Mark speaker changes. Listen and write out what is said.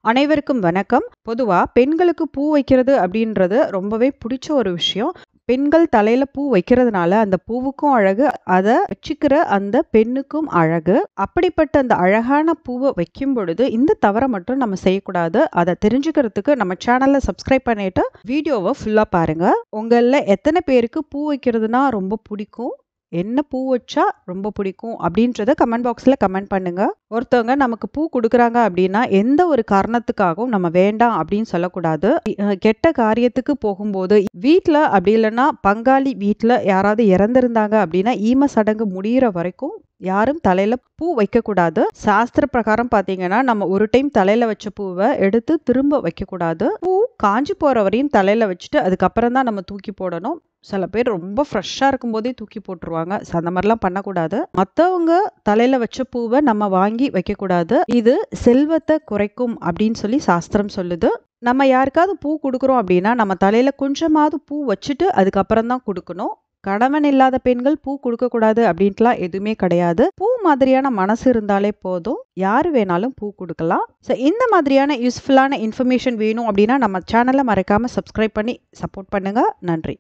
Speaker 1: அனைவருக்கும் வணக்கம். பொதுவா பெண்களுக்கு பூ வைக்கிறது அப்படின்றது ரொம்பவே புடிச்ச ஒரு விஷயம். பெண்கள் தலையில பூ வைக்கிறதுனால, அந்த பூவுக்கும் அழகு, அத வச்சுக்கிற அந்த பெண்ணுக்கும் அழகு. அப்படிப்பட்ட அந்த அழகான பூவ வைக்கும் பொழுது, இந்த தவற மட்டும் நம்ம செய்யக்கூடாது. அத தெரிஞ்சுக்கிறதுக்கு நம்ம சேனல சப்ஸ்கிரைப் பண்ணிட்டு, வீடியோவ ஃபுல்லா பாருங்க. உங்கள்ல எத்தன பேருக்கு பூ வைக்கிறதுனா ரொம்ப புடிக்கும்? என்ன பூ வச்சா ரொம்ப பிடிக்கும் அப்படின்றத கமெண்ட் பாக்ஸ்ல கமெண்ட் பண்ணுங்க. ஒருத்தவங்க நமக்கு பூ குடுக்குறாங்க அப்படின்னா, எந்த ஒரு காரணத்துக்காகவும் நம்ம வேண்டாம் அப்படின்னு சொல்லக்கூடாது. கெட்ட காரியத்துக்கு போகும்போது, வீட்ல அப்படி இல்லன்னா பங்காளி வீட்ல யாராவது இறந்திருந்தாங்க அப்படின்னா, ஈம சடங்கு முடியிற வரைக்கும் யாரும் தலையில பூ வைக்கக்கூடாது. சாஸ்திர பிரகாரம் பார்த்தீங்கன்னா, நம்ம ஒரு டைம் தலையில வச்ச பூவ எடுத்து திரும்ப வைக்கக்கூடாது. பூ காஞ்சு போற வரையும் தலையில வச்சுட்டு, அதுக்கப்புறம் தான் நம்ம தூக்கி போடணும். சில பேர் ரொம்ப ஃப்ரெஷ்ஷா இருக்கும்போதே தூக்கி போட்டுருவாங்க. அந்த மாரிலாம் பண்ணக்கூடாது. மத்தவங்க தலையில வச்ச பூவ நம்ம வாங்கி வைக்கக்கூடாது. இது செல்வத்த குறைக்கும் அப்படின்னு சொல்லி சாஸ்திரம் சொல்லுது. நம்ம யாருக்காவது பூ குடுக்குறோம் அப்படின்னா, நம்ம தலையில கொஞ்சமாவது பூ வச்சுட்டு அதுக்கப்புறம் தான் குடுக்கணும். கணவன் இல்லாத பெண்கள் பூ குடுக்கக்கூடாது அப்படின்ட்டுலாம் எதுவுமே கிடையாது. பூ மாதிரியான மனசு இருந்தாலே போதும். யாரு வேணாலும் பூ குடுக்கலாம். இந்த மாதிரியான யூஸ்ஃபுல்லான இன்ஃபர்மேஷன் வேணும் அப்படின்னா, நம்ம சேனல மறக்காம சப்ஸ்கிரைப் பண்ணி சப்போர்ட் பண்ணுங்க. நன்றி.